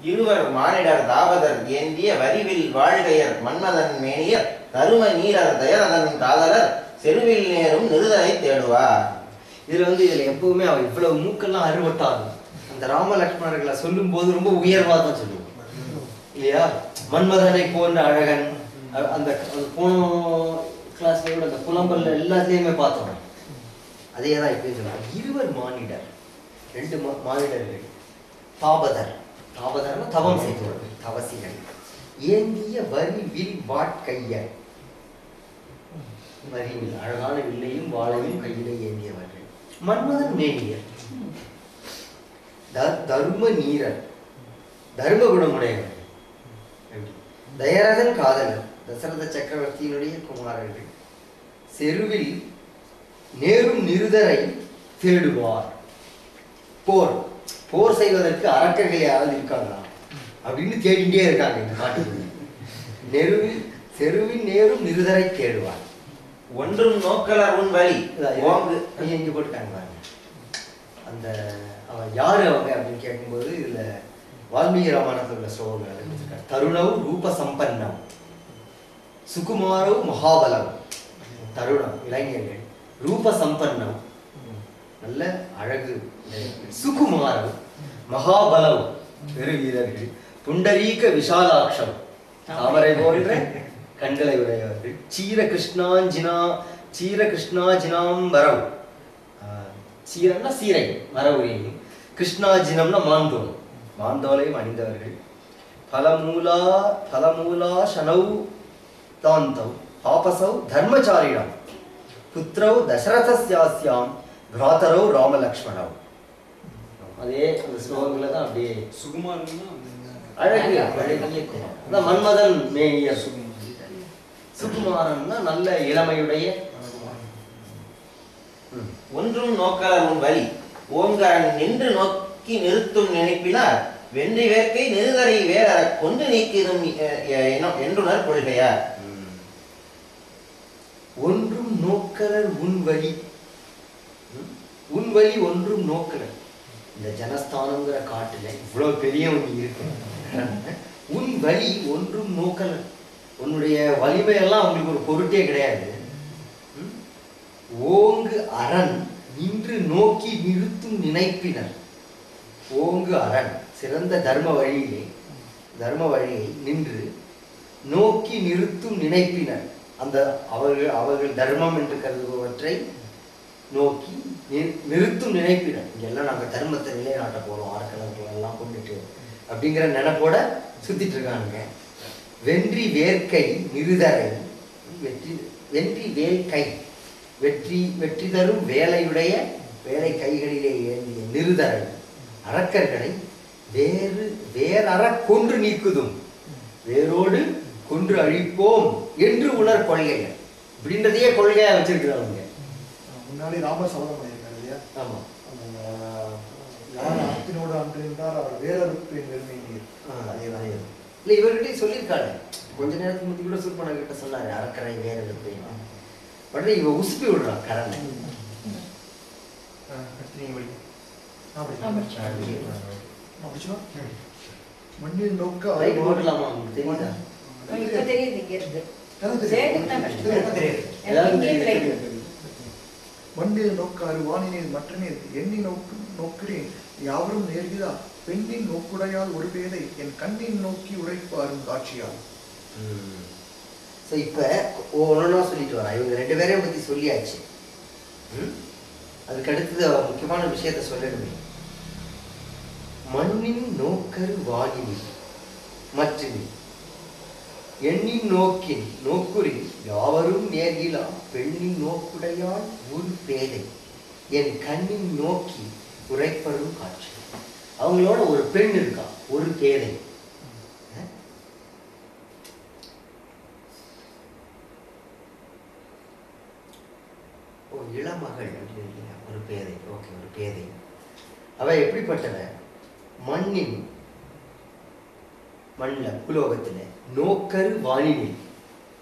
இருவர் மானிடர் தாவதர் ஏந்திய வரிவில் வாழ்கையர் மன்மதன் மேனியர் தரும நீரர் தயரதன் காதலர் செருவில் நேரும் நிருதரை தேடுவார். இதுல எப்பவுமே அவ இவ்வளவு மூக்கெல்லாம் அறுபட்டாது. அந்த ராம லக்ஷ்மணர்களை சொல்லும் போது ரொம்ப உயர்வா தான் சொல்லுவோம் இல்லையா? மன்மதனை போன்ற அழகன், அந்த போன கிளாஸ்ல அந்த புலம்பல்ல எல்லாத்தையுமே பார்த்தோம். அதே தான் இப்ப சொல்லுவாங்க. இருவர் மானிடர், ரெண்டு மானிடர்கள். தாபதர், தாபதர்னா தவம் செய்தவர்கள், தவசிகள். ஏந்திய வரி வில் வாட்கையர், வரிவில் அழகான வில்லையும் வாளையும் கையில ஏந்தியவர்கள். மன்மதன் மேனியர், தர்ம நீரர், தர்ம குணமுடையவர்கள். தயரதன் காதலர், தசரத சக்கரவர்த்தியினுடைய குமாரர்கள். செருவில் நேரும் நிருதரை தேடுவார். போர் போர் செய்வதற்கு அரக்கர்கள் யாராவது இருக்காங்களா அப்படின்னு தேடிட்டே இருக்காங்க இந்த காட்டுக்குள்ள. செருவில் நேரும் நிருதரை தேடுவார். ஒன்றும் நோக்கலர் உன் வழி இங்க போட்டுட்டாங்க பாருங்க. அந்த அவன் யாரு அவங்க அப்படின்னு கேட்கும்போது இதுல வால்மீகி ராமாயணத்தில் உள்ள ஸ்லோகங்கள் தருணவ் ரூப சம்பன்னம் சுகுமாரவ் மகாபலம். தருணம் இளைஞர்கள், ரூப சம்பன்னம் நல்ல அழகு, சுகுமாரவ் மகாபலம் பெரு வீரர்கள், புண்டரீக விஷாலாட்சம் தாமரை போன்ற கண்களை உடையவர்கள், சீர கிருஷ்ணாஜினாம்பரம், சீரம்னா சீரை மரவுரியும், கிருஷ்ணாஜினம்னா மாந்தோல், மாந்தோலையும் அணிந்தவர்கள். பலமூலா சனௌ தாந்தௌ ஆபசௌ தர்மச்சாரிணம் புத்திரௌ தசரதஸ்யாஸ்யாம் பிராதரௌ ராமலக்ஷ்மணௌ. அதே அந்த ஸ்லோகங்களை தான் அப்படியே சுகுமாரன்னா அழகு அழகிய மன்மதன் மேனியர். சுகுமாரன்னா நல்ல இளமையுடைய. ஒன்றும் நோக்கலர் உன் வழி ஓங்காரன் நின்று நோக்கி நிறுத்தும் நினைப்பினார் வென்றி வேர்க்கை நெருதரை வேற கொண்டு நீக்கிதும் என்றுணர் கொள்கையார். ஒன்றும் நோக்கலர் உன் வழி, உன் வழி ஒன்றும் நோக்கலர். இந்த ஜனஸ்தானங்கிற காட்டுல இவ்வளவு பெரியவங்க இருக்கு. உன் வழி ஒன்றும் நோக்கலர், உன்னுடைய வலிமையெல்லாம் அவங்களுக்கு ஒரு பொருட்டே கிடையாது. ஓங்கு அரண் நின்று நோக்கி நிறுத்தும் நினைப்பினர். ஓங்கு அரண் சிறந்த தர்ம வழியை நின்று நோக்கி நிறுத்தும் நினைப்பினர். அந்த அவர்கள் தர்மம் என்று கருதுபவற்றை நோக்கி நிறுத்தும் நினைப்பினர். இங்கெல்லாம் நாங்கள் தர்மத்தை நிலைநாட்ட போறோம், ஆர்கலர்கள் எல்லாம் கொண்டுட்டு அப்படிங்கிற நினைப்போட சுத்திட்டு இருக்கானுங்க. வென்றி வேர்க்கை நிருதரை, வென்றி வேல்கை வெற்றி தரும் வேலை கைகளிலே ஏந்திய நிருதரை அரக்கர்களை வேறற கொன்று நீக்குதும், வேரோடு கொன்று அழிப்போம் என்று உணர் கொள்கைகள் அப்படின்றதையே கொள்கையா வச்சிருக்கிறாங்க. முன்னாடி ராமர் சபதம் பண்ணியிருக்காரு இல்லையா? ஆமா. யார் அத்தினோடு அன்றிருந்தார் அவர் வேறறுப்பு என் வெறுமை நீர். அதேதான். இல்ல இவர்கிட்டயும் சொல்லியிருக்காரு. கொஞ்ச நேரத்துக்கு முந்தி கூட சூர்பனக கிட்ட சொன்னாரு அரக்கரை வேறறுப்பு. உடனே இவ உசுப்பி விடுறான் கரனை. மண்ணில் நோக்க போடலாமா தெரியுதா? மண்ணில் நோக்காறு வானினில் மற்ற நீர் எண்ணி நோக்கிறேன் யாவரும் நேர்கிறா பெண்ணின் நோக்குடையால் ஒரு பேதை என் கண்ணின் நோக்கி உழைப்பாரும் காட்சியால். இப்ப ஒன்னொன்னா சொல்லிட்டு வரா. இவங்க ரெண்டு பேரையும் பத்தி சொல்லியாச்சு. அதுக்கு அடுத்தது முக்கியமான விஷயத்த சொல்லணுமே. மண்ணின் நோக்கரு வானினி மற்றினி எண்ணின் நோக்கின் நோக்குறி யாவரும் நேர்கிலா பெண்ணின் நோக்குடையால் ஒரு பேதை என் கண்ணின் நோக்கி உரைப்பரும் காட்சி. அவங்களோட ஒரு பெண் இருக்கா, ஒரு பேதை. இளமகள் ஒரு பேதை. ஓகே, ஒரு பேதை. அவ எப்படிப்பட்டவ? மண்ணில் பூலோகத்துல நோக்கரு வானினில்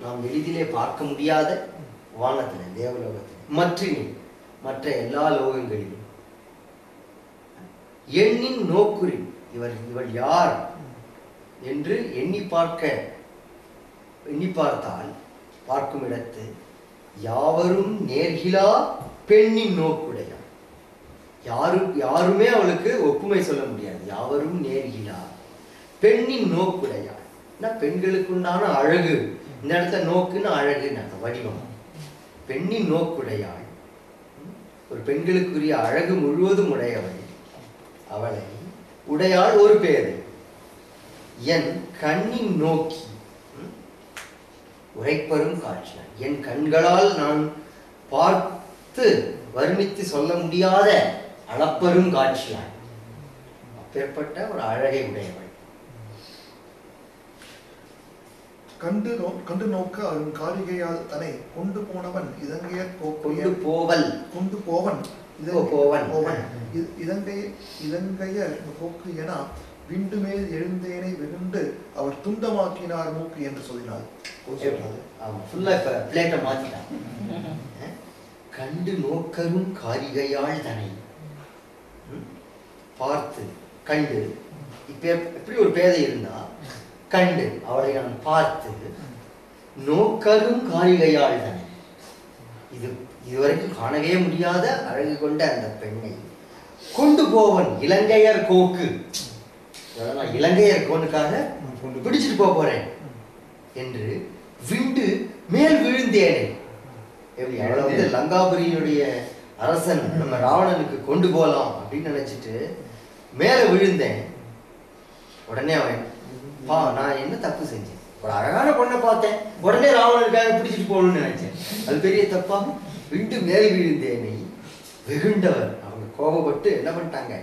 நாம் எளிதிலே பார்க்க முடியாத வானத்துல தேவலோகத்தில் மற்ற எல்லா லோகங்களிலும் எண்ணின் நோக்குறி இவள் யார் என்று எண்ணி பார்த்தால் பார்க்கும் இடத்து யாவரும் நேர்கிலா பெண்ணின் நோக்குடையாள். யாருமே அவளுக்கு ஒப்புமை சொல்ல முடியாது. யாவரும் நேர்கிலா பெண்ணின் நோக்குடையாள். பெண்களுக்குண்டான அழகு, இந்த இடத்துல நோக்குன்னு அழகுன்னு வடிவம். பெண்ணின் நோக்குடையாள், ஒரு பெண்களுக்குரிய அழகு முழுவதும் உடையவள். அவளை உடையாள் ஒரு பேரு. என் கண்ணின் நோக்கி உரைப்பரும் காட்சியாள். என் கண்களால் நான் பார்த்து வர்ணித்து சொல்ல முடியாத அளப்பரும் காட்சியாள். அப்பேற்பட்ட ஒரு அழகை உடையவள். கண்டு நோக்க அரும் காரிகையால் தன்னை கொண்டு போனவன் இதங்கையர் கொண்டு போவன் இதங்கையர் போக்கு என விண்டு மேல் எழுந்தேனை வெகுண்டு அவர் துண்டமாக்கினார் மூக்கு என்று சொல்லினார். கண்டு நோக்கரும் காரிகையால் தன்னை பார்த்து கண்டு. இப்ப எப்படி ஒரு பேதை இருந்தா கண்டு அவளை நான் பார்த்து நோக்கரும் காரிகையாள் தன்னை, இதுவரைக்கும் காணவே முடியாத அழகு கொண்ட அந்த பெண்ணை கொண்டு போவன் இலங்கையர் கோக்கு, இலங்கையர் கோனுக்காக பிடிச்சிட்டு போறேன் என்று விண்டு மேல் விழுந்தேனே. எப்படி அவளை வந்து லங்காபுரியுடைய அரசன் நம்ம ராவணனுக்கு கொண்டு போகலாம் அப்படின்னு நினைச்சிட்டு மேல விழுந்தேன். உடனே அவன் நான் என்ன தப்பு செஞ்சேன், ஒரு அழகான பொண்ணை பார்த்தேன், உடனே ராவணனுக்காக பிடிச்சிட்டு போகணும்னு நினைச்சேன். அது பெரிய தப்பா? விண்டு மேல் விழுந்தேனை வெகுண்டவர் அவங்க கோபப்பட்டு என்ன பண்ணிட்டாங்க,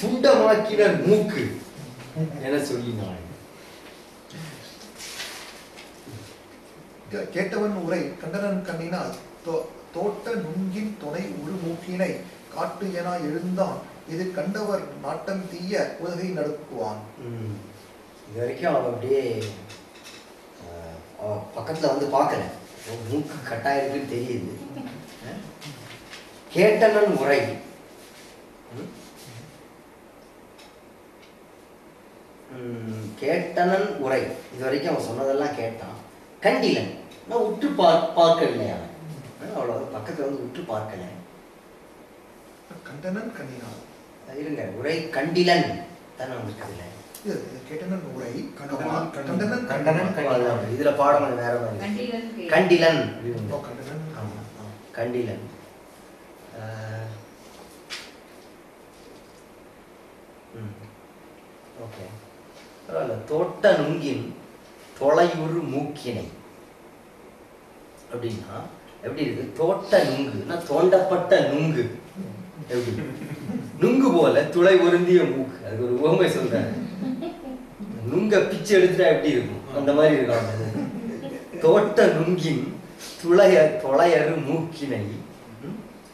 துண்டமாக்கினர் மூக்கு என சொல்லினாள். கேட்டவன் உரை கண்டனன் கண்ணினால் தோட்ட நுங்கின் துணை ஒரு மூக்கினை காட்டு என எழுந்தான். இது கண்டவர் நாட்டம் தீய உலகை நடுக்குவான். இது வரைக்கும் அவ அப்படியே பக்கத்துல வந்து பார்க்கல, மூக்கு கட்டாயிருக்குன்னு தெரியுது. கேட்டனன் உரை கேட்டனன் உரை இது வரைக்கும் அவன் சொன்னதெல்லாம் கேட்டான். கண்டிலன் நான் உற்று பார்க்கவில்லை. அவன் அவ்வளவு பக்கத்துல வந்து உற்று பார்க்கல. கண்டனன் கண்ணினால் இருங்க, உரை கண்டிலன் தானே வந்திருக்குதுல்ல. இதுல பாடம் வேற மாதிரி. கண்டிலன் கண்டிலன் ஓகே பரவாயில்ல. தோட்ட நுங்கின் தொலையுறு மூக்கினை அப்படின்னா எப்படி இருக்கு? தோட்ட நுங்குன்னா தோண்டப்பட்ட நுங்கு. எப்படி நுங்கு போல துளை உருந்திய மூக்கு. அதுக்கு ஒரு உவமை சொல்றாரு. நுங்க பிச்சு எடுத்துட்டா எப்படி இருக்கும் அந்த மாதிரி இருக்காங்க. தோட்ட நுங்கின் தொலையறு மூக்கினை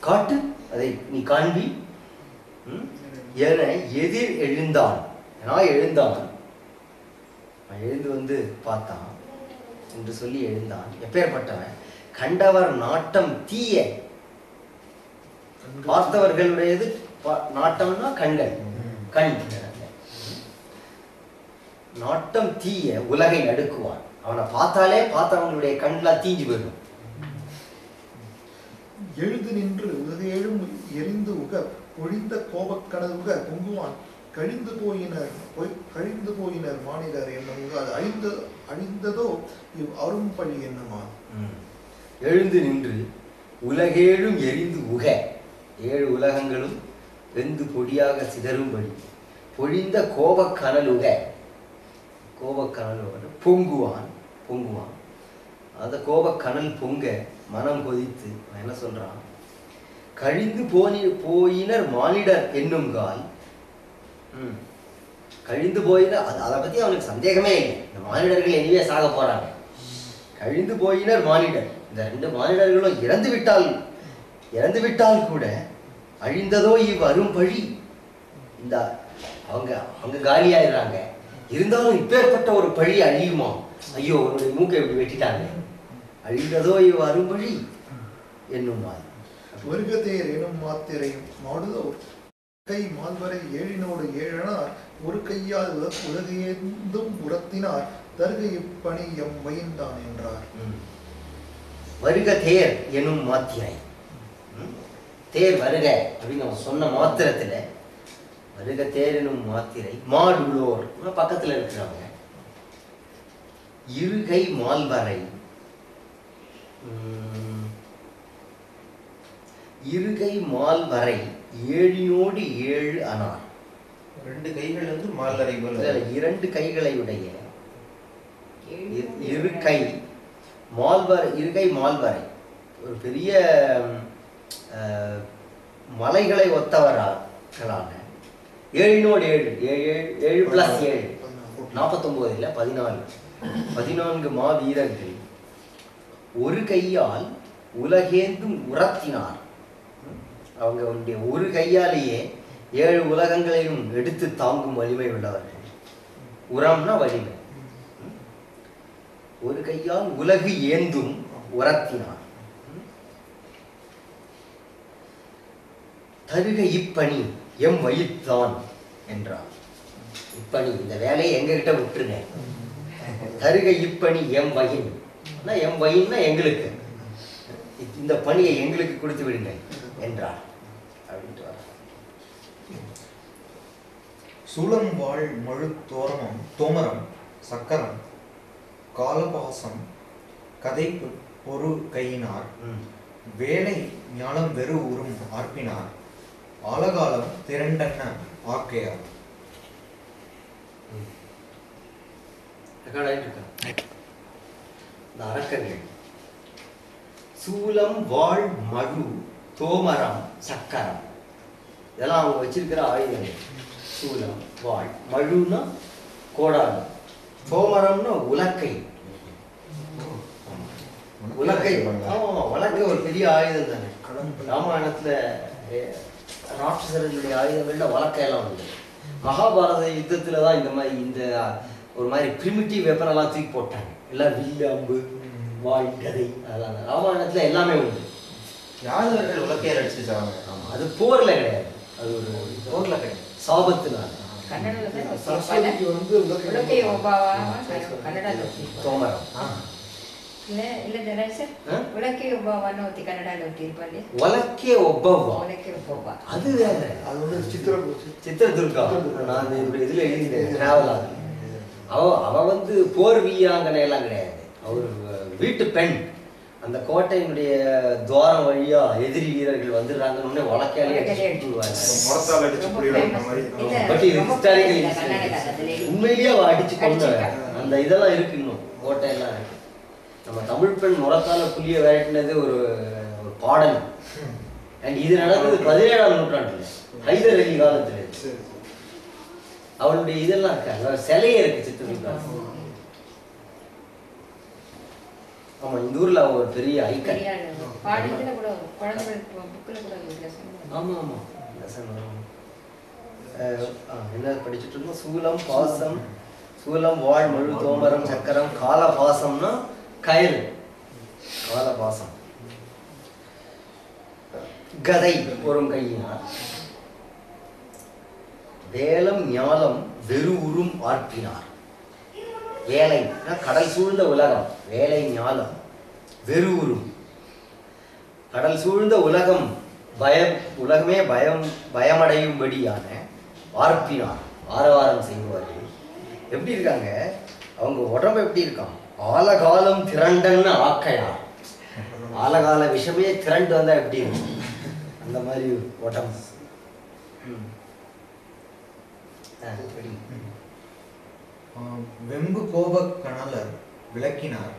காட்டு, அதை நீ காண்பி என எதிர் எழுந்தான். எழுந்தான் எழுந்து வந்து பார்த்தான் என்று சொல்லி எழுந்தான். எப்பேற்பட்டவன்? கண்டவர் நாட்டம் தீய. பார்த்தவர்களுடையது நாட்டம்னா கண்கள், கண். நாட்டம் தீய உலகை நடுக்குவான். அவனை பார்த்தாலே பார்த்தவங்களுடைய கண்லாம் தீஞ்சு போயிடும். எழுந்து நின்று உலகேழும் எரிந்து உக பொழிந்த கோபக்கடல் உக பொங்குவான். கழிந்து போயினர் மாநிலர் என்னும் அது அழிந்ததோ இவ் அரும்பழி என்னமா. எழுந்து நின்று உலகேழும் எரிந்து உக, 7 உலகங்களும் வெந்து பொடியாக சிதறும்படி பொழிந்த கோபக்கனலுக, கோபக்கனலுக பொங்குவான். அந்த கோபக்கனல் பொங்க மனம் கொதித்து என்ன சொல்றான்? கழிந்து போயினர் மானிடர் என்னுங்கால். கழிந்து போயினர், அதை பத்தி அவனுக்கு சந்தேகமே இல்லை. இந்த மானிடர்கள் எனிவே சாக போறாங்க. கழிந்து போயினர் மானிடர், இந்த 2 மானிடர்களும் இறந்து விட்டால் கூட அழிந்ததோ இவ்வரும் பழி. இந்த அவங்க காலியாயிடுறாங்க. இருந்தாலும் இப்பேற்பட்ட ஒரு பழி அழியுமா? ஐயோ உன்னுடைய மூக்கை இப்படி வெட்டிட்டாங்க, அழிந்ததோ இவ்வரும் பழி என்னுமாய். வருகதேர் எனும் மாத்திரை மாடுதோ கை மால்வரை ஏழினோடு 7 அனார் ஒரு கையால் உலகையேந்தும் உரத்தினார் தருகை இப்பணி எம் வயின்தான் என்றார். வருக தேர் எனும் மாத்திரை. தேர் வருக அப்படின்னு நம்ம சொன்ன மாத்திரத்துல வருக தேர் எனும் மாத்திரை மாடுளோர் பக்கத்துல இருக்கிறாங்க. இருகை மால்வரை இருகை மால்வரை ஏழினோடு 7 அனார். 2 கைகள் வந்து மால்வரை போல 2 கைகளை உடைய இருக்கை மால்வரை. இருகை மால்வரை ஒரு பெரிய மலைகளை ஒத்தவர்களான 7 + 7 49 இல்ல 14 மாவீரர்கள் ஒரு கையால் உலகேந்தும் உரத்தினார். அவங்களுடைய ஒரு கையாலேயே 7 உலகங்களையும் எடுத்து தாங்கும் வலிமை உள்ளவர்கள். உரம்னா வலிமை. ஒரு கையால் உலகு ஏந்தும் உரத்தினார். தருக இப்பணி எம் வயிற்றான் என்றார். இப்பணி இந்த வேலையை எங்ககிட்ட விட்டுருங்க. தருக இப்பணி எம் வயின், எம் வயின்னா எங்களுக்கு, இந்த பணியை எங்களுக்கு கொடுத்து விடுங்க என்றார் அப்படின்ட்டு வர. சூலம் வாழ் மழு தோமரம் சக்கரம் காலபாசம் கதைப்பு பொரு கையினார் வேலை ஞாலம் வெறு உறும் ஆர்ப்பினார் ஆலகாலம் திரண்டன்ன ஆக்கையார். அரக்கர்கள் சூலம் வாழ் மழு தோமரம் சக்கரம் இதெல்லாம் அவங்க வச்சிருக்கிற ஆயுதங்கள். சூலம் வாழ் மழுன்னா கோடாலி, தோமரம்னா உலக்கை. உலக்கை உலக்கை ஒரு பெரிய ஆயுதம் தானே. ராமாயணத்துல ராட்சசர்களுடைய ஆயுதங்கள்ல உலக்கையெல்லாம் வந்து மகாபாரத யுத்தத்துலதான் இந்த மாதிரி இந்த ஒரு மாதிரி பிரிமிட்டிவ் வெப்பன் எல்லாம் தூக்கி போட்டாங்க. எல்லாம் வில்லு அம்பு வாய் கதை அதெல்லாம். ராமாயணத்துல எல்லாமே உண்டு. யாதவர்கள் உலக்கையால் அடிச்சிருக்காங்க. ஆமா, அது போர்ல கிடையாது, அது ஒரு போர்ல கிடையாது, சாபத்தினால. சரஸ்வதிக்கு வந்து உலக்கை தோமரம் உலக்கே ஒப்பவா அது வேற. அது வந்து சித்திரதுர்கா. நான் இதுல எழுதிட்டேன் டிராவல் ஆகுது. அவ வந்து போர் வீராங்கனை எல்லாம் கிடையாது. அவர் வீட்டு பெண். அந்த கோட்டையினுடைய துவாரம் வழியா எதிரி வீரர்கள் வந்துடுறாங்கன்னு வழக்கையாலே உண்மையிலேயே அவ அடிச்சு கொண்டு அந்த இதெல்லாம் இருக்கு. இன்னும் கோட்டையெல்லாம் இருக்கு. நம்ம தமிழ் பெண் முறத்தால புலிய விரட்டினது ஒரு பாடல். அண்ட் இது நடந்தது 17ஆம் நூற்றாண்டுல ஹைதர் அலி காலத்துல. அவளுடைய இதெல்லாம் இருக்கு, சிலையே இருக்கு சித்திரதுர்கா. ஆமா, இந்த ஊர்ல அவ ஒரு பெரிய ஐக்கன். ஆமா ஆமா என்ன படிச்சுட்டு இருக்கோம்? சூலம் பாசம், சூலம் வாழ் மழு தோமரம் சக்கரம் காலபாசம்னா கயிறு, காலபாசம். கதை பொறும் கையினார் வேலம் ஞாலம் வெறு உறும் ஆர்ப்பினார். வேலை கடல் சூழ்ந்த உலகம், வேலை ஞாலம் வெறு உறும். கடல் சூழ்ந்த உலகம் உலகமே பயமடையும்படியான ஆர்ப்பினார், ஆரவாரம் செய்வார்கள். எப்படி இருக்காங்க அவங்க உடம்பு? எப்படி இருக்கான்? ஆலகாலம் திரண்டன்னு ஆக்கையார். ஆலகால விஷமே திரண்டு வந்தா எப்படி இருக்கும்? அந்த மாதிரி உடம்பு. வெம்பு கோப கணலர் விளக்கினார்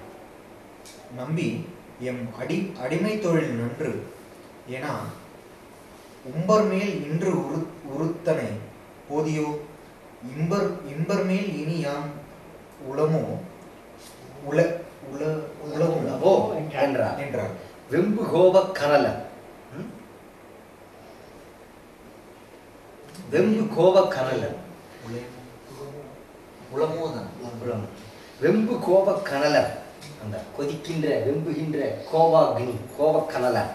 நம்பி எம் அடிமை தொழில் நன்று ஏனா உம்பர் மேல் இன்று உறுத்தனை போதியோ இம்பர் மேல் இனி யாம் உளமோ உலகோ என்றார். வெம்பு கோப கணலர், வெம்பு கோப கணலர் வெம்பு கோப கணலர், அந்த கொதிக்கின்ற வெம்புகின்ற கோபாக்னி கோப கணலர்.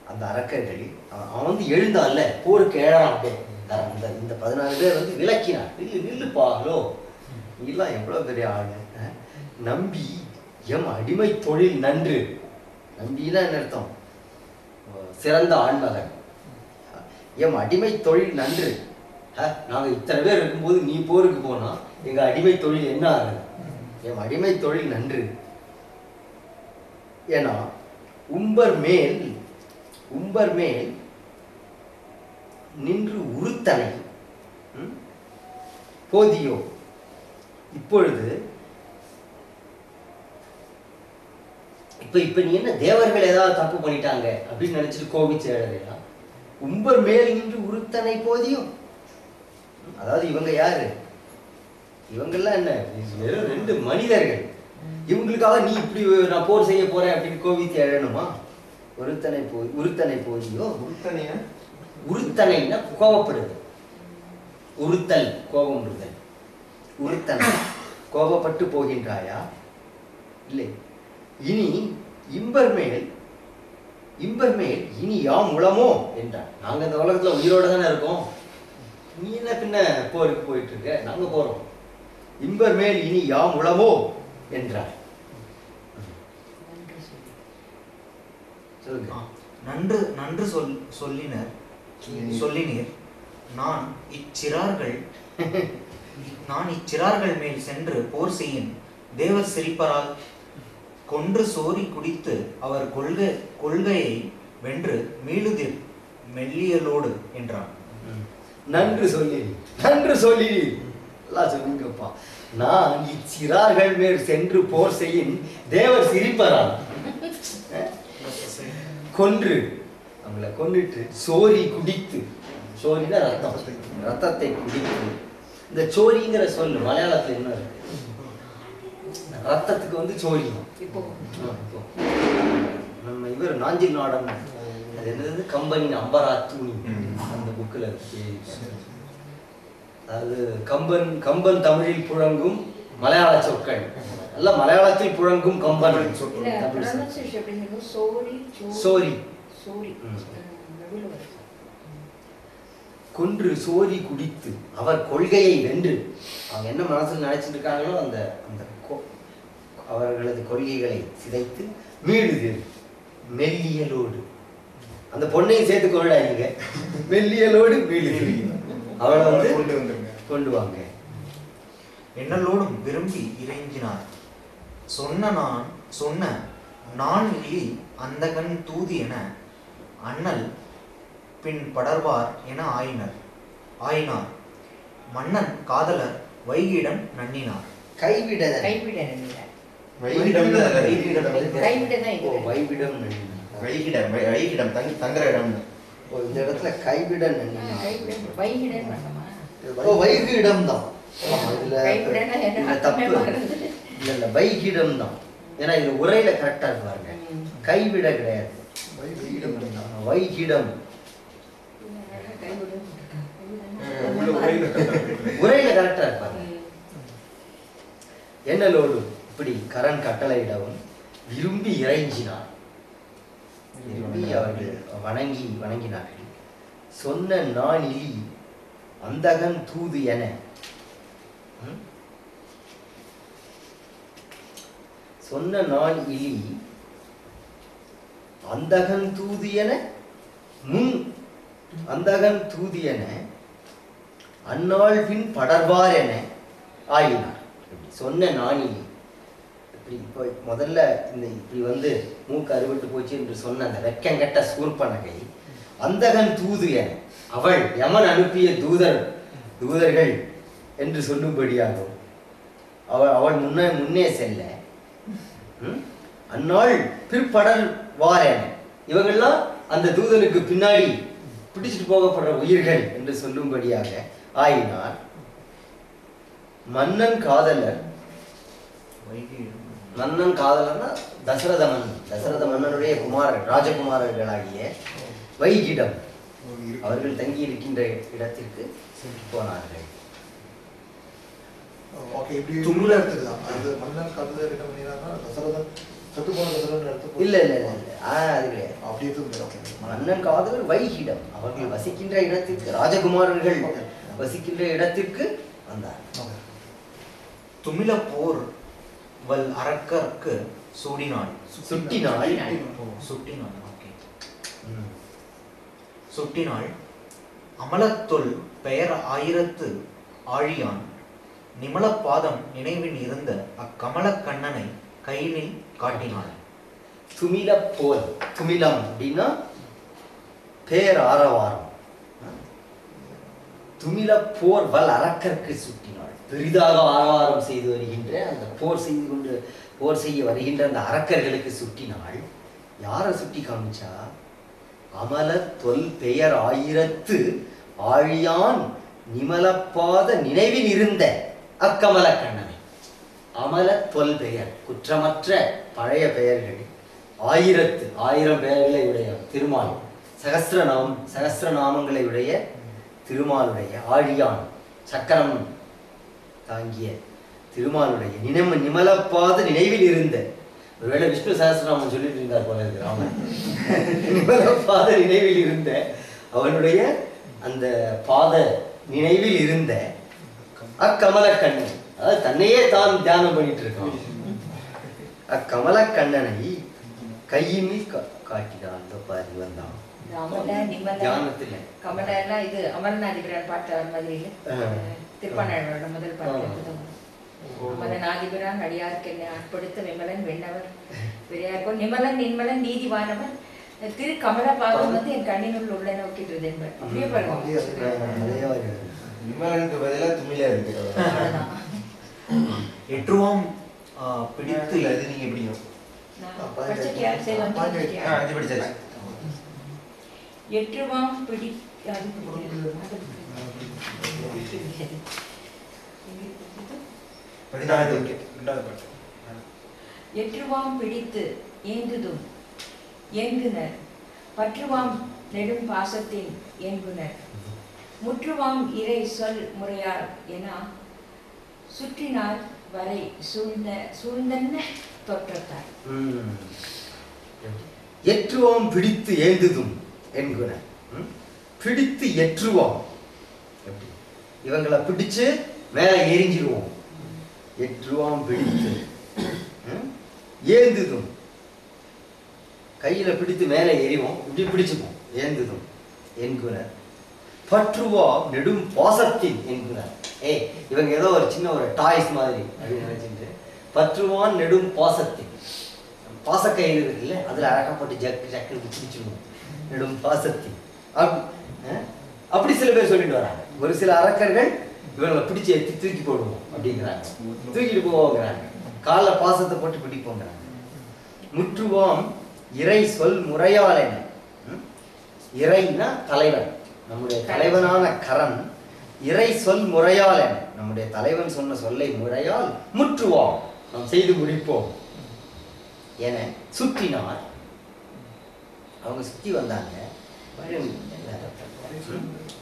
அந்த அரக்கர்கள் அவன் வந்து எழுந்தான்ல போருக்கு எழறான். அப்படியே இந்த 14 பேர் வந்து விளக்கினார். நில்லுப்பாங்களோ நீலாம் எவ்வளோ பெரிய ஆளு, நம்பி எம் அடிமை தொழில் நன்று. நம்பினா என்ன அர்த்தம்? சிறந்த ஆண்மகன். எம் அடிமை தொழில் நன்று. நாங்கள் இத்தனை பேர் இருக்கும்போது நீ போருக்கு போனா எங்க அடிமை தொழில் என்ன ஆகுது? எம் அடிமை தொழில் நன்று. ஏன்னா உம்பர் மேல் நின்று உறுத்தனை போதியோ. இப்பொழுது இப்ப நீ என்ன தேவர்கள் ஏதாவது தப்பு பண்ணிட்டாங்க அப்படின்னு நினைச்சிட்டு கோபிச்சு எழுதுறா? உம்பர் மேல் நின்று உறுத்தனை போதியும். அதாவது இவங்க யாரு? இவங்கெல்லாம் என்ன, வெறும் 2 மனிதர்கள். இவங்களுக்காக நீ இப்படி நான் போர் செய்ய போறேன் அப்படின்னு கோபித்து எழணுமா? உறுத்தனை போதியோ. உறுத்தனைன்னா கோபப்படுது. உறுத்தல் கோபம் இருந்தல். உறுத்தனை கோபப்பட்டு போகின்றாயா? இல்லை. இனி இம்பர் மேல் இனி யாம் உளமோ என்றார். நாங்க இந்த உலகத்துல உயிரோட தானே இருக்கோம், நீ என்ன பின்ன போருக்கு போயிட்டு இருக்க, நாங்க போறோம். இம்பர் மேல் இனி யாம் உளமோ என்றார். நன்று சொல்லினீர். நான் இச்சிறார்கள் மேல் சென்று போர் செய்யும் தேவர் சிரிப்பரால் கொன்று சோரி குடித்து அவர் கொள்கையை வென்று மீளுதிர் மெல்லியலோடு என்றான். நன்று சொல்லி எல்லாம் சொல்லுங்கப்பா. நான் இச்சிறார்கள் மேல் சென்று போர் செய்யும் தேவர் சிரிப்பரால் கொன்று அவங்களை கொன்னுட்டு சோரி குடித்து, சோரினா ரத்தத்தை குடித்து. இந்த சோரிங்கிற சொல்லு மலையாளத்துல என்ன இருக்கு? ரத்தத்துக்கு வந்து சோரி. நம்ம இவர் நாஞ்சில் நாடன், அது என்னது, கம்பனின் அம்பரா தூணி, அந்த புக்கில் இருக்கு. அதாவது கம்பன் தமிழில் புழங்கும் மலையாள சொற்கள் எல்லாம் மலையாளத்தில் புழங்கும் கம்பன் சோரி. கொன்று சோரி குடித்து அவர் கொள்கையை வென்று. அவங்க என்ன மனசில் நினைச்சிட்டு இருக்காங்களோ அந்த அவர்களது கொள்கைகளை சிதைத்து மீளுது மெல்லியலோடு. அந்த பொண்ணையும் சேர்த்து கொள்ளாதீங்க, மெல்லியலோடு மீளுது. அவளை வந்து கொண்டு வாங்க. என்னலோடும் விரும்பி இறைஞ்சினார். சொன்ன நான் இலி அந்த கண் தூதி என அண்ணல் பின் படர்வார் என ஆயினார். மன்னன் காதலர் வைகிடம் நன்னினார். தங்குற இடம். இந்த இடத்துல கைவிட வைகிடம் தான். தப்பு இல்ல, வைகிடம் தான். ஏன்னா இது உரையில கரெக்டா இருப்பாருங்க, கைவிட கிடையாது. வைகிடம் உரையில கரெக்டா இருப்பாங்க. என்னலோடு இப்படி கரண் கட்டளையிடவும் விரும்பி இறைஞ்சினார். விரும்பி அவர்கள் வணங்கினார்கள். சொன்ன நான் இலி அந்தகன் தூது என. சொன்ன நான் இலி அந்தகன் தூது என அந்தகன் தூது என அந்நாள் பின் படர்வார் என ஆயினார். சொன்ன நான் இலி இப்படி இப்போ முதல்ல இந்த இப்படி வந்து மூக்கு அறுபட்டு போச்சு என்று சொன்ன அந்த வெக்கங்கட்ட சூர்பனகை அந்தகன் தூது என அவள் யமன் அனுப்பிய தூதர்கள் என்று சொல்லும்படியாகும். அவள் முன்னே செல்ல அந்நாள் பிற்படர்வார் என இவங்கெல்லாம் அந்த தூதனுக்கு பின்னாடி பிடிச்சிட்டு போகப்படுற உயிர்கள் என்று சொல்லும்படியாக ஆயினார். மன்னன் காதலர்னா தசரத மன்னனுடைய ராஜகுமாரர்களாகிய வைகிடம் அவர்கள் தங்கி இருக்கின்ற இடத்திற்கு போனார்கள். தும்ல எடுத்துக்கலாம். அது மன்னன் காதலர் என்ன பண்ணினார்னா, தசரதன் செத்து போன கதிரவன் அர்த்தம் இல்ல இல்ல இல்ல இல்ல. அது கிடையாது. அப்படியே தூங்க. மன்னன் காதலர் வைகிடம், அவர்கள் வசிக்கின்ற இடத்திற்கு, ராஜகுமாரர்கள் வசிக்கின்ற இடத்திற்கு வந்தார். துமில போர் வல் அரக்கர்க்கு சூடினாள். சுட்டினாள். சுட்டினாள். ஓகே. சுட்டினாள். அமலத்தொல் பெயர் ஆயிரத்து ஆழியான் நிமலப்பாதம் நினைவில் இருந்த அக்கமலக் கண்ணனை கையினில் காட்டினாள். துமில போல், துமிலம் அப்படின்னா பேர் ஆரவாரம். துமில போர் வல் அரக்கற்கு சுட்டினாள். பெரிதாக ஆரவாரம் செய்து வருகின்ற அந்த போர் செய்ய வருகின்ற அந்த அரக்கர்களுக்கு சுட்டினாள். யாரை சுட்டி காமிச்சா? அமல தொல் பெயர் ஆயிரத்து ஆழியான் நிமலப்பாத நினைவில் இருந்த அக்கமல கண்ணனை. அமல தொல் பெயர், குற்றமற்ற பழைய பெயர்கள், ஆயிரம் பெயர்களை உடைய திருமால், சகஸ்திரநாமங்களை உடைய திருமாலுடைய ஆழியான், சக்கரம் தாங்கிய திருமாலுடைய நிமலப்பாத நினைவில் இருந்த, ஒருவேளை விஷ்ணு சகஸ்திரநாமம் சொல்லிட்டு இருந்தார் போல இருக்கு ராமன். நிமலப்பாத நினைவில் இருந்த அவனுடைய அந்த பாத நினைவில் இருந்த அக்கமல கண்ணன், அதாவது தன்னையே தான் தியானம் பண்ணிட்டு இருக்கான். அக்கமல கண்ணனை கையினில் காட்டினான். பாரு வந்தான் தியானத்துல. கமலன்னா இது அமரநாதிபிரான் பாட்டு அவர் மாதிரி திருப்பாணரோட முதல் பாட்டு. அமரநாதிபிரான் அடியாருக்கு என்ன ஆட்படுத்த விமலன் வெண்ணவர் பெரியார்கோ நிமலன் நின்மலன் நீதிவானவன் திரு கமல பாகம் வந்து என் கண்ணினுள் உள்ள நோக்கின்றது என்பர். அப்படியே பாருங்க. விமலனுக்கு பதிலாக துமில இருக்கு. எற்றுவாம் பிடித்து அது நீங்க எப்படியும் எற்றுவாம் எற்றுவாம் பிடித்து ஏந்துதும் ஏங்குனர் பற்றுவாம் நெடும் பாசத்தின் ஏங்குனர் முற்றுவாம் இறை சொல் முறையார் என சுற்றினார் வரை சூழ்ந்தன்ன தோற்றத்தார். எற்றுவாம் பிடித்து ஏந்துதும் என்குனர். பிடித்து எற்றுவாம், இவங்களை பிடிச்சு மேல எரிஞ்சிருவோம். எற்றுவாம் பிடித்து ஏந்துதும், கையில பிடித்து மேல எறிவோம், இப்படி பிடிச்சுப்போம். ஏந்துதும் என்குனர் பற்றுவாம் நெடும் பாசத்தின் என்குனர். இவங்க ஏதோ ஒரு சின்ன ஒரு டாய்ஸ் மாதிரி அப்படின்னு நினைச்சிட்டு பற்றுவான் நெடும் பாசத்தின், பாசக்கயிறு இருக்குல்ல, அதுல அழகாப்பட்டு ஜக்கு பிடிச்சிடுவோம். நெடும் பாசத்தின் அப்படி சில பேர் சொல்லிட்டு வராங்க. ஒரு சில அரக்கர்கள் இவங்களை பிடிச்சி எடுத்து தூக்கி போடுவோம் அப்படிங்கிறாங்க. தூக்கிட்டு போவோங்கிறாங்க. கால பாசத்தை போட்டு பிடிப்போங்கிறாங்க. முற்றுவாம் இறை சொல் முறையால் என்ன? இறைனா தலைவன், நம்முடைய தலைவனான கரன். இறை சொல் முறையால் என்ன? நம்முடைய தலைவன் சொன்ன சொல்லை முறையால் முற்றுவாம், நாம் செய்து முடிப்போம் என சுற்றினார். அவங்க சுத்தி வந்தாங்க.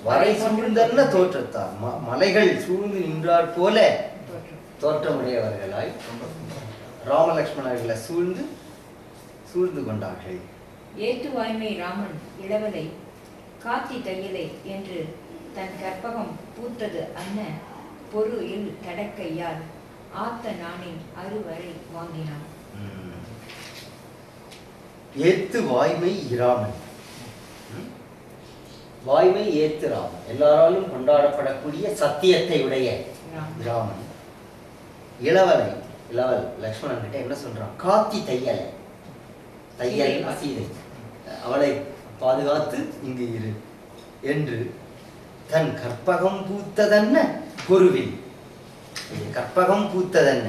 வரை சூழ்ந்தன்ன தோற்றத்தார், மலைகள் சூழ்ந்து நின்றார் போல தோற்றமுடையவர்களாய் ராமலக்ஷ்மணர்களை சூழ்ந்து கொண்டார்கள். ஏத்து வாய்மை ராமன் இளவலை காத்தி தையலை என்று தன் கற்பகம் பூத்தது அன்ன பொருள் தடக்கையால் ஆத்த நானின் அறுவரை வாங்கினான். ஏத்து வாய்மை இராமன், வாய்மை ஏத்து ராமன், எல்லாராலும் கொண்டாடப்படக்கூடிய சத்தியத்தை உடைய ராமன் இளவல் லக்ஷ்மணன் கிட்ட என்ன சொல்றான்? காத்தி தையலை, சீதை, அவளை பாதுகாத்து இங்கு இரு என்று தன் கற்பகம் பூத்ததன்ன பொருவில், கற்பகம் பூத்ததன்ன,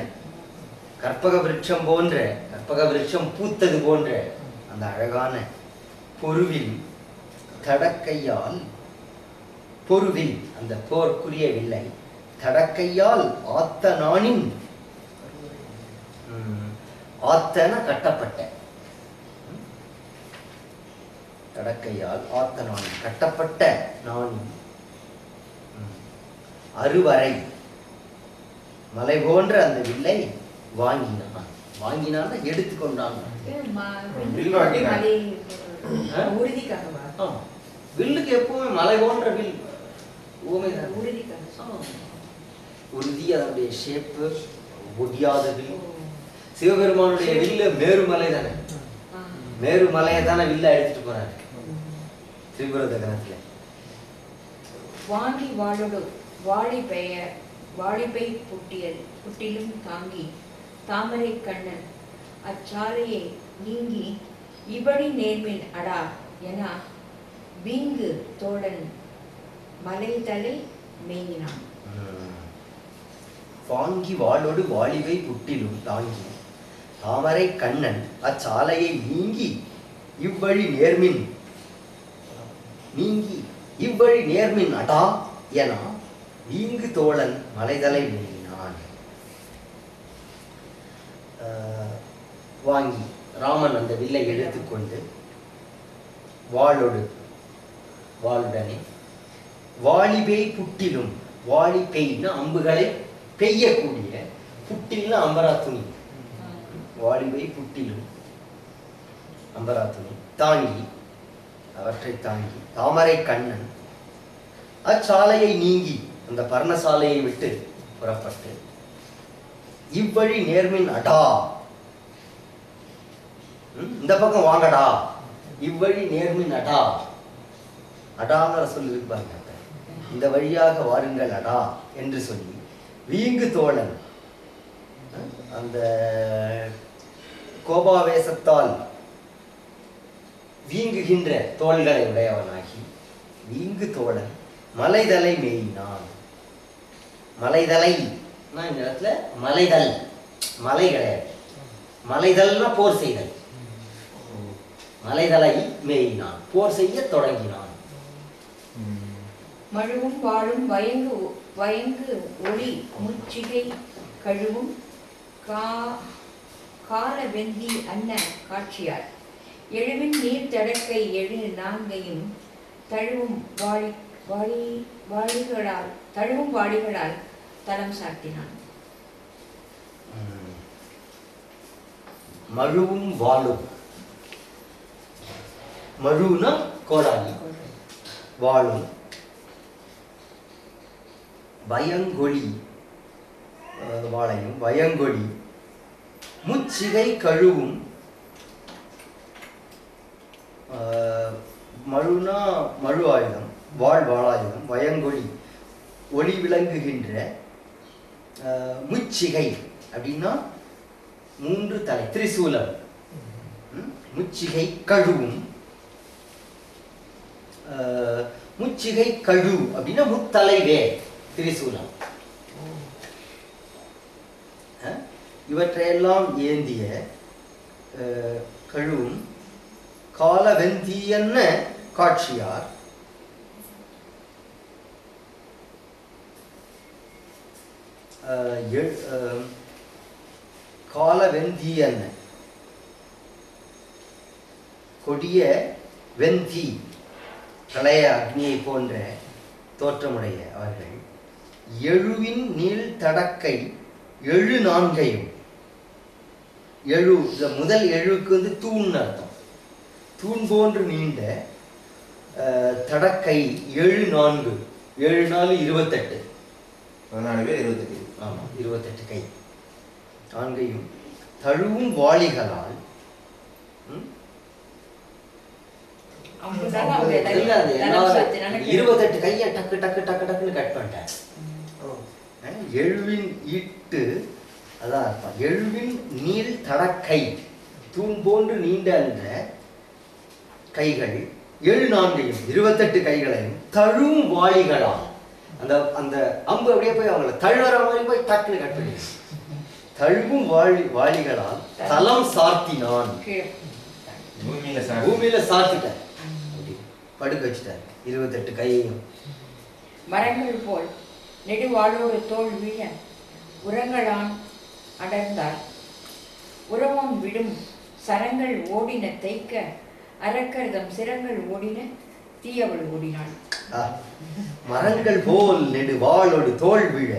கற்பக விருட்சம் பூத்தது போன்ற அந்த அழகான பொருவில் தடக்கையால், பொருவில் அந்த போர்க்குரிய வில்லை தடக்கையால் ஆத்த நானின், ஆத்தன கட்டப்பட்ட, தடக்கையால் ஆத்த நானின் கட்டப்பட்ட நானின் அறுவரை மலை போன்ற அந்த வில்லை வாங்கினான். வாங்கினான்னா எடுத்துக்கொண்டான். உறுதிக்காகவா? ஆமா, வில்லுக்கு எப்பவுமே மலை போன்ற வில் உவமைதான். உறுதிக்காக. உறுதி, அதனுடைய ஷேப்பு, ஒடியாத வில். சிவபெருமானுடைய வில்லு மேருமலை தானே, மேருமலையை தானே வில்ல எடுத்துட்டு போறாரு திரிபுர தகனத்துல. வாங்கி வாழோடு வாழிப்பை புட்டிலும் தாங்கி தாமரை கண்ணன் அச்சாலையை நீங்கி இபடி நேர்மின் அடா என வீங்கு தோழன் மலைதலை மேயினான். வாங்கி வாளோடு வாழிவை புட்டிலும் தாங்கி தாமரை கண்ணன் அச்சாலையை நீங்கி இவ்வழி நேர்மின் அடா என வீங்கு தோழன் மலைதலை மேயினான். வாங்கி ராமன் அந்த வில்லை எடுத்துக்கொண்டு வாளுடனே வாழிபை புட்டிலும், வாழிபெய்னா அம்புகளை பெய்யக்கூடிய, புட்டில்னா அம்பரா துணி, வாழிபை புட்டிலும் அம்பரா துணி தாங்கி, அவற்றை தாங்கி தாமரை கண்ணன் அச்சாலையை நீங்கி, அந்த பர்ணசாலையை விட்டு புறப்பட்டு இவ்வழி நேர்மின் அடா, இந்த பக்கம் வாங்கடா, இவ்வழி நேர்மின் அடா, அடாங்கிற சொல்லி இருப்பாங்க, இந்த வழியாக வாருங்கள் அடா என்று சொல்லி வீங்கு தோழன், அந்த கோபாவேசத்தால் வீங்குகின்ற தோள்களை உடையவனாகி வீங்கு தோழன் மலைதலை மேயினான். மலைதலை இந்த இடத்துல மலைதல், மலை கிடையாது, மலைதல்னா போர் செய்தல். மலைதலை மேயினான், போர் செய்ய தொடங்கினான். மழுவும் வாழும் வயங்கு ஒளி முச்சிகை கழுவும் கால வெந்தி அன்ன காட்சியார் எழுவின் நீர் தடக்கை எழு நான்கையும் தழுவும் வாளிகளால் தலம் சாட்டினான். மழுவும் வாழும், மழுனா கோடாலி, வாழும் வயங்கொழி, வாழையும் வயங்கொழி முச்சிகை கழுவும், மழுனா மழு ஆயுதம், வாழாயுதம், வயங்கொழி ஒளி விளங்குகின்ற, முச்சிகை அப்படின்னா 3 தலை, திரிசூலம். முச்சிகை கழுவும், முச்சிகை கழு அப்படின்னா முத்தலைவே திரிசூலம். இவற்றையெல்லாம் ஏந்திய கழுவும் காலவெந்தியன்ன காட்சியார் காலவெந்தியன் கொடிய வெந்தி பிரளய அக்னியை போன்ற தோற்றமுடைய அவர்கள் எழுவின் நீள் தடக்கை எழு நான்கையும், எழு முதல் எழுவுக்கு தூண் அர்த்தம், தூண் போன்று நீண்ட தடக்கை 7 4 7 4 28, 14 பேர் 28. ஆமா 28 கை நான்கையும் தழுவும் வாளிகளால் 28 கையை டக்கு டக்கு டக்கு டக்குன்னு கட் பண்ணிட்டேன். எழுவின் ஈட்டு அதான் இருப்பான். எழுவின் நீள் தடக்கை தூண் போன்று நீண்ட அந்த கைகள் 7 4 28 கைகளையும் தழுவும் வாளிகளால், அந்த அந்த அம்பு அப்படியே போய் அவங்கள தழுவற மாதிரி போய் டக்குன்னு கட் பண்ணி தழுவும் வாளிகளால் தலம் சார்த்தினான். பூமியில சாத்திட்டார், படுக்க வச்சுட்டார் 28 கையையும். மரங்கள் போல் நெடுவாளோடு தோல் வீழ உரங்களான் அடர்ந்தால் உறவம் விடும் சரங்கள் ஓடின தைக்க அரக்கர்தம் சிரங்கள் ஓடின தீயவள் ஓடினாள். மரங்கள் போல் நெடுவாளோடு தோல் வீழ,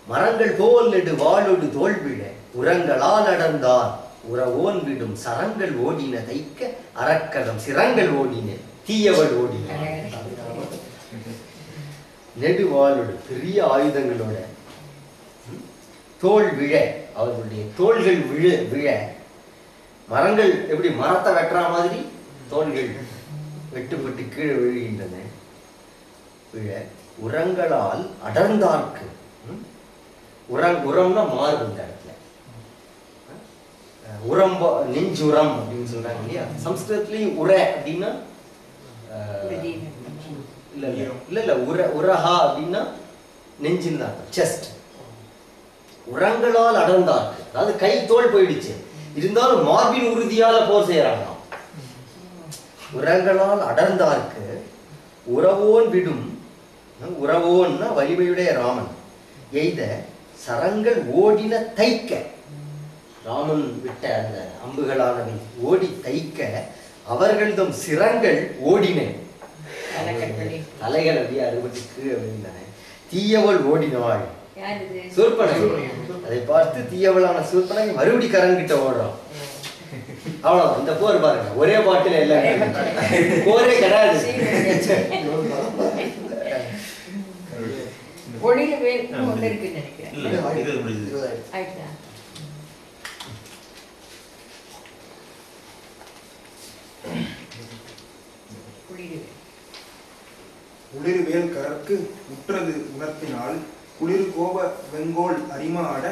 மரங்கள் போல் நெடு வாளொடு தோல்விழ உரங்களால் அடர்ந்தார் உறவோன் விடும் சரங்கள் ஓடின தைக்க அரக்கதம் சிரங்கள் ஓடின தீயவள் ஓடின. நெடுவாளோடு பெரிய ஆயுதங்களோட தோல் விழ, அவர்களுடைய தோள்கள் விழ மரங்கள் எப்படி மரத்தை வெட்டுற மாதிரி தோள்கள் வெட்டுப்பட்டு கீழே விழுகின்றன. விழ உரங்களால் அடர்ந்தார்க்கு, உரம்னா மார்பு இந்த இடத்துல, உரம் நெஞ்சுரம் அப்படின்னு சொல்றாங்க இல்லையா. சம்ஸ்கிருதத்துலயும் உர அப்படின்னா இல்ல உரஹா அப்படின்னா நெஞ்சின் தான், செஸ்ட். உரங்களால் அடர்ந்தார்க்கு, அதாவது கை தோல் போயிடுச்சு, இருந்தாலும் மார்பின் உறுதியால போர் செய்யறாங்க. உரங்களால் அடர்ந்தார்க்கு உறவோன் விடும், உறவோன்னா வலிமையுடைய ராமன் எய்த சரங்கள் ஓடின தைக்க, ராமன் விட்ட அந்த அம்புகளானவை ஓடி தைக்க அவர்கள்தம் சிரங்கள் ஓடின, தலைகள் அப்படியே அறுபட்டு கீழே விழுந்தன. தீயவள் ஓடினாள், சூர்பனகை. அதை பார்த்து தீயவளான சூர்பனகை மறுபடி கரன் கிட்ட ஓடுறான். அவ்வளவு இந்த போர் பாருங்க, ஒரே பாட்டில எல்லாம் போரே கிடையாது. உளிர்வேல் கரற்கு உற்றது உணர்த்தினால் குளிர் கோப வெங்கோல் அரிமா அட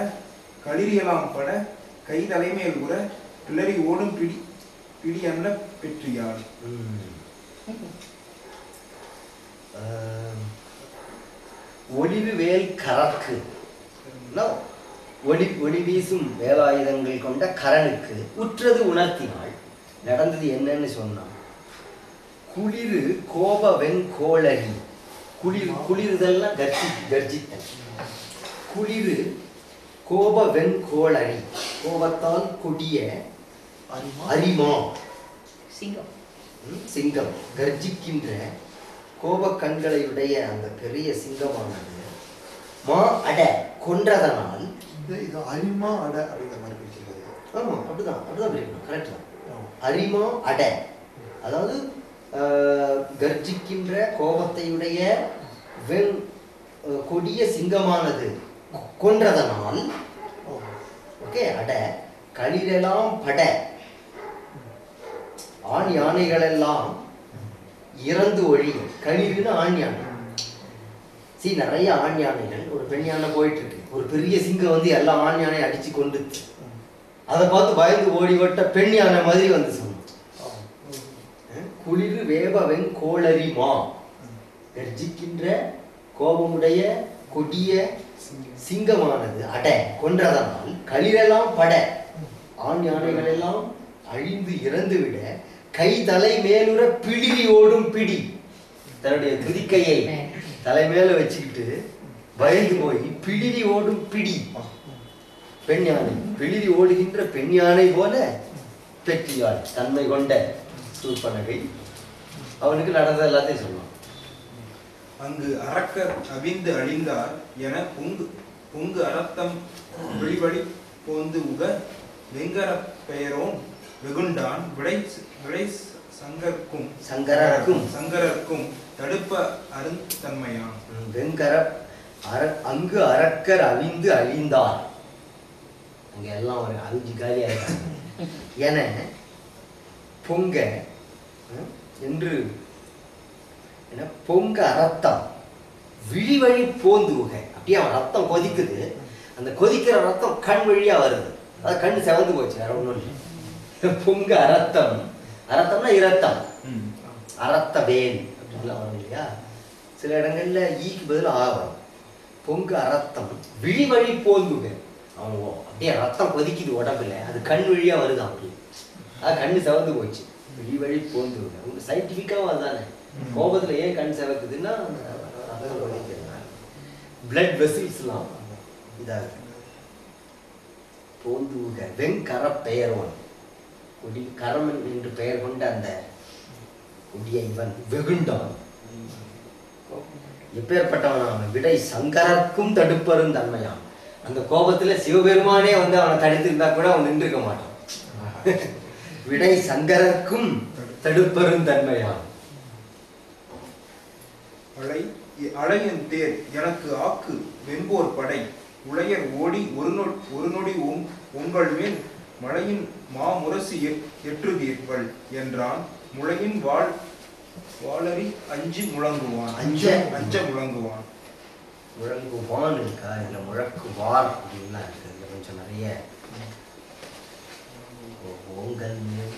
களிரியலாம் பட கை தலைமேல் உற கிளறி ஓடும் பிடி அன்ன பெற்றியாள். ஒளிவு வேல் கரக்கு, ஒளி வீசும் வேலாயுதங்கள் கொண்ட கரனுக்கு உற்றது உணர்த்தினாள். நடந்தது என்னன்னு சொன்னான். குளிரு கோப வெங்கோளரி, குளிர்தல்னா கர்ஜித்தல். குளிரு கோப வெங்கோளரி, கோபத்தால் கொடிய அரிமா சிங்கம், கர்ஜிக்கின்ற கோப கண்களை உடைய அந்த பெரிய சிங்கமானது மா அட கொன்றதனால், இது அரிமா அட அப்படிங்கிற மாதிரி பிரிக்கிறது. ஆமா அப்படிதான் பிரிக்கணும், கரெக்ட் தான். அரிமா அட அதாவது கர்ஜிக்கின்ற கோபத்தையுடைய கொடிய சிங்கமானது கொன்றதனால், ஓகே, அட களிரெல்லாம் பட, ஆண் யானைகள் எல்லாம் இறந்து ஒழிய. களிர்னு ஆண் யானை. நிறைய ஆண் யானைகள், ஒரு பெண் யானை போயிட்டு இருக்கு, ஒரு பெரிய சிங்கம் வந்து எல்லா ஆண் யானையை அடிச்சு கொண்டுச்சு. அதை பார்த்து பயந்து ஓடி ஓட்ட பெண் யானை மாதிரி வந்து சொன்ன. குளிர் வேப வெங்கோளரிமா, கர்ஜிக்கின்ற கோபமுடைய கொடிய சிங்கமானது அட கொன்றதனால் களிரெல்லாம் பட, ஆண் யானைகள் எல்லாம் அழிந்து இறந்து விட கை தலை மேலுற பிளிரி ஓடும் பிடி, தன்னுடைய துதிக்கையை தலைமேல வச்சுக்கிட்டு பயந்து போய் பிளிரி ஓடும் பிடி, பெண் யானை, பிளிரி ஓடுகின்ற பெண் யானை போல பெற்றியாள் தன்மை கொண்ட சூர்பனகை. அவனுக்கு நடந்த எல்லாத்தையும் சொல்லுவான். அங்கு அரக்கர் அவிந்து அழிந்தார் என பொங்கு அரத்தம் வெளிவழி போந்து உக வெங்கர பெயரோன் வெகுண்டான் விடை சங்கரர்க்கும் தடுப்ப அருந்தன்மையான். வெங்கர அங்கு அரக்கர் அவிந்து அழிந்தார், அங்க எல்லாம் ஒரு அழிஞ்சு காலியா இருக்காங்க என பொங்க என்று பொங்க ரத்தம் விழிவழி போந்து உக, அப்படியே அவன் ரத்தம் கொதிக்குது, அந்த கொதிக்கிற ரத்தம் கண் வழியா வருது, அது கண் செவந்து போச்சு, வேற ஒண்ணும் இல்லை. பொங்க அரத்தம், அரத்தம்னா இரத்தம், அரத்த வேல் அப்படின்லாம் வரும் இல்லையா, சில இடங்கள்ல ஈக்கு பதில் ஆகும். பொங்க அரத்தம் விழிவழி போந்துக, அவன் அப்படியே ரத்தம் கொதிக்குது உடம்புல, அது கண் வழியா வருது, அப்படி அது கண்ணு செவந்து போச்சு. விழிவழி போந்துக, உங்களுக்கு சயின்டிஃபிக்காவும் அதுதானே. கோபத்துல ஏன் கண் செவக்குதுன்னா பிளட் வெசில்ஸ்லாம் இதாக போந்துக. வெங்கர பெயரோன், கொடி கரமன் என்று பெயர் கொண்ட அந்த கொடிய இவன் வெகுண்டான், எப்பேற்பட்டவன் அவன் விடை சங்கரர்க்கும் தடுப்பரும் தன்மையான், அந்த கோபத்துல சிவபெருமானே வந்து அவனை தடுத்திருந்தா கூட அவன் நின்றுக்க மாட்டான். விடை சங்கரர்க்கும் தடுப்பெரும் தன்மையான். அழையன் தேர் எனக்கு ஆக்கு வெம்போர் படை உளையர் ஓடி ஒரு நொடி உங்கள் மேல் மழையின் மாமுரசு எற்றுதீர்கள் என்றான். முளையின் வாளறி அஞ்சு முழங்குவான். அஞ்ச முழங்குவான். முழங்குவான் இருக்கா, இதுல முழக்குவார் அப்படின்லாம் இருக்கு. இதுல கொஞ்சம் நிறைய ஓங்கல் மேல்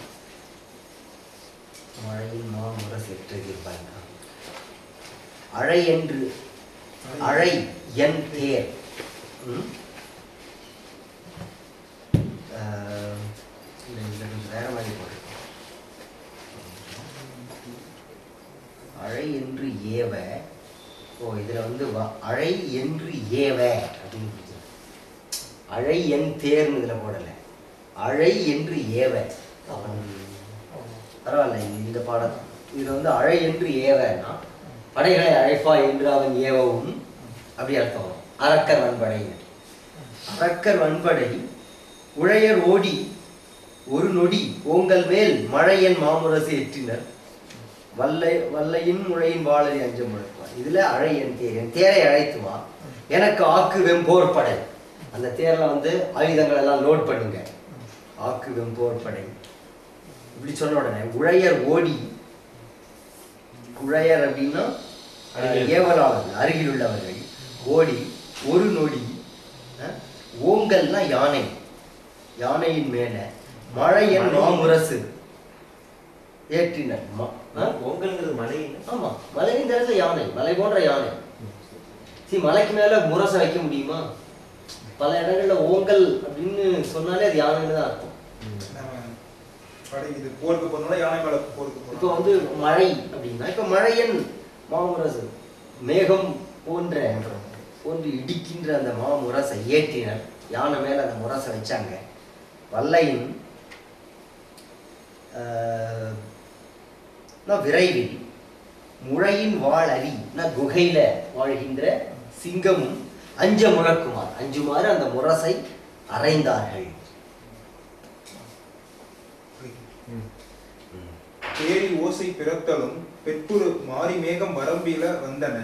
மழையின் மாமுரசு எற்றுதீர்கள். அழை என்று அழை என் தேர். வேற மாதிரி போட்டிருக்கோம். அழை என்று ஏவ. ஓ, இதுல வந்து அழை என்று ஏவ அப்படின்னு அழை என் தேர்னு இதுல போடல, அழை என்று ஏவ. பரவாயில்ல, இந்த பாடம் இதுல வந்து அழை என்று ஏவனா படைகளை அழைப்பா என்று அவன் ஏவவும் அப்படி அர்த்தம் வரும். அரக்கர் வன்படை. அரக்கர் வன்படை உழையர் ஓடி ஒரு நொடி ஓங்கல் மேல் மழையன் மாமுரசு எற்றினர். வல்லையின் முழையின் வாழறி அஞ்ச முழக்குவார். இதுல அழை என் தேர், என் தேரை அழைத்து வா, எனக்கு ஆக்கு வெம்போர் படை. அந்த தேர்ல வந்து ஆயுதங்கள் எல்லாம் லோட் பண்ணுங்க. ஆக்கு வெம்போர் படை இப்படி சொன்ன உடனே உழையர் ஓடி, உழையர் அப்படின்னா ஏவலாளர்கள், அருகில் உள்ளவர்கள், ஓடி ஒரு நொடி ஓங்கல்னா யானை, யானையின் மேல மழையன் மாமுரசு ஏற்றினர். ஓங்கல்ங்கிறது மலை. ஆமா, மலையின் இடத்துல யானை, மலை போன்ற யானை. மலைக்கு மேல முரசை வைக்க முடியுமா? பல இடங்கள்ல ஓங்கல் அப்படின்னு சொன்னாலே அது யானைன்னு தான் இருக்கும். இப்போ வந்து மழை அப்படின்னா, இப்ப மழையன் மாமுரசு மேகம் போன்று இடிக்கின்ற அந்த மாமுரசை ஏற்றினர். யானை மேல அந்த முரசை வச்சாங்க. வல்லையின் விரைவில் முழையின் வாழ் அரி குகையில வாழ்கின்ற சிங்கமும் அஞ்ச முழக்குமார், அஞ்சுமாறு அந்த முரசை அறைந்தார்கள். தேரி ஓசை பிறத்தலும் பெட்புறு மாறி மேகம் வரம்பில வந்தன.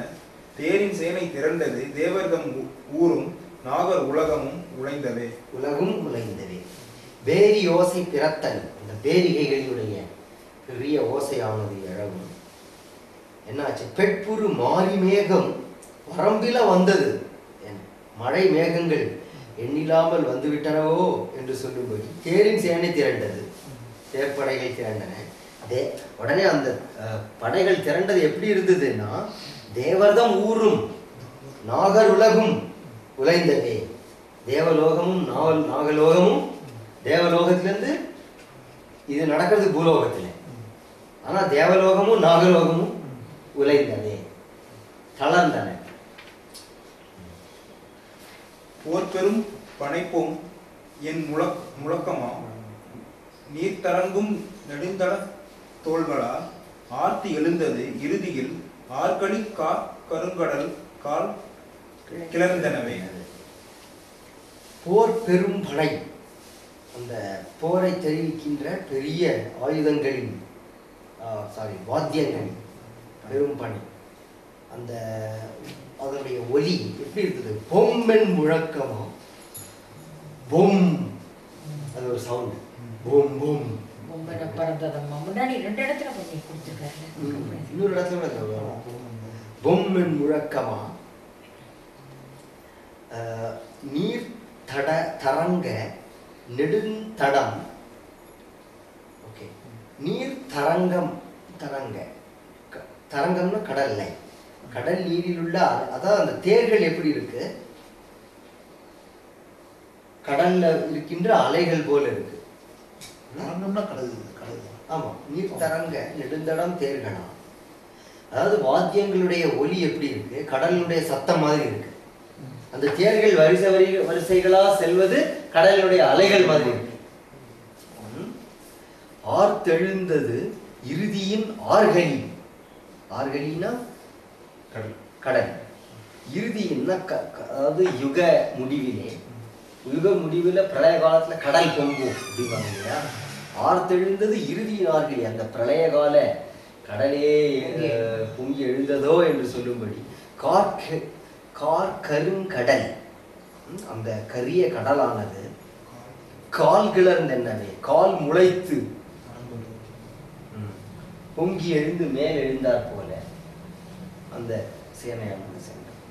தேரின் சேனை திரண்டது தேவர்தம் ஊரும் நாகர் உலகமும் உழைந்தவே. உலகும் உழைந்தவே. பேரி ஓசை பிறத்தல், இந்த பேரிகைகளுடைய பெரிய ஓசையானது எழவும் என்னாச்சு? பெட்புறு மாறி மேகம் வரம்பில வந்தது. மழை மேகங்கள் எண்ணில்லாமல் வந்துவிட்டனவோ என்று சொல்லும்படி தேரின் சேனை திரண்டது, தேர்ப்படைகள் திரண்டன. உடனே அந்த படைகள் திரண்டது எப்படி இருந்ததுன்னா, தேவர்தம் ஊரும் நாகர் உலகும் உழைந்ததே. தேவலோகமும் நாகலோகமும், தேவலோகத்திலிருந்து இது நடக்கிறது பூலோகத்தில், ஆனா தேவலோகமும் நாகலோகமும் உழைந்ததே, தளர்ந்தன. போர்பெரும் பனைப்போம் என் முழக்கமா நீர்த்தரங்கும் நெடுந்தள தோள்களால் ஆர்த்தி எழுந்தது. இறுதியில் ஆர்களி கருங்கடல் கால் கிளர்ந்தனவே. போர் பெரும் படை, அந்த போரை தெரிவிக்கின்ற பெரிய ஆயுதங்களின் வாத்தியங்களின் பெரும் படை, அந்த அதனுடைய ஒலி எப்படி இருக்குது? பொம்மென் முழக்கமா, பொம், அது ஒரு சவுண்ட், பொம் பொம். முன்னாடி 2 இடத்துல பண்ணி கொடுத்துருக்காரு, இன்னொரு இடத்துல பொம்மென் முழக்கமா நீர் தரங்க நெடுந்தடம். ஓகே, நீர் தரங்கம், தரங்கம்னா கடல்ல, கடல் நீரில் உள்ள, அதாவது அந்த தேர்கள் எப்படி இருக்கு? கடல்ல இருக்கின்ற அலைகள் போல இருக்கு. ஆமா, நீர் தரங்க நெடுந்தடம் தேர்களா. அதாவது வாத்தியங்களுடைய ஒலி எப்படி இருக்கு? கடலுடைய சத்தம் மாதிரி இருக்கு. அந்த தேர்கள் வரிசைகளா செல்வது கடலுடைய அலைகள் மாதிரி இருக்கு. ஆர்த்தெழுந்தது இறுதியின் ஆர்கலி. ஆர்கலினா கடல். இறுதி என்ன அதாவது யுக முடிவில் பிரளய காலத்துல கடல் பொங்கும் அப்படிம்பாங்க இல்லையா. ஆர்த்தெழுந்தது இறுதி நார்கழி, அந்த பிரளய கால கடலே பொங்கி எழுந்ததோ என்று சொல்லும்படி கருங்கடல், அந்த கரிய கடலானது கால் கிளர்ந்தென்னவே, கால் முளைத்து பொங்கி எழுந்து மேல் எழுந்தார் போல அந்த சேனையானது சென்றார்.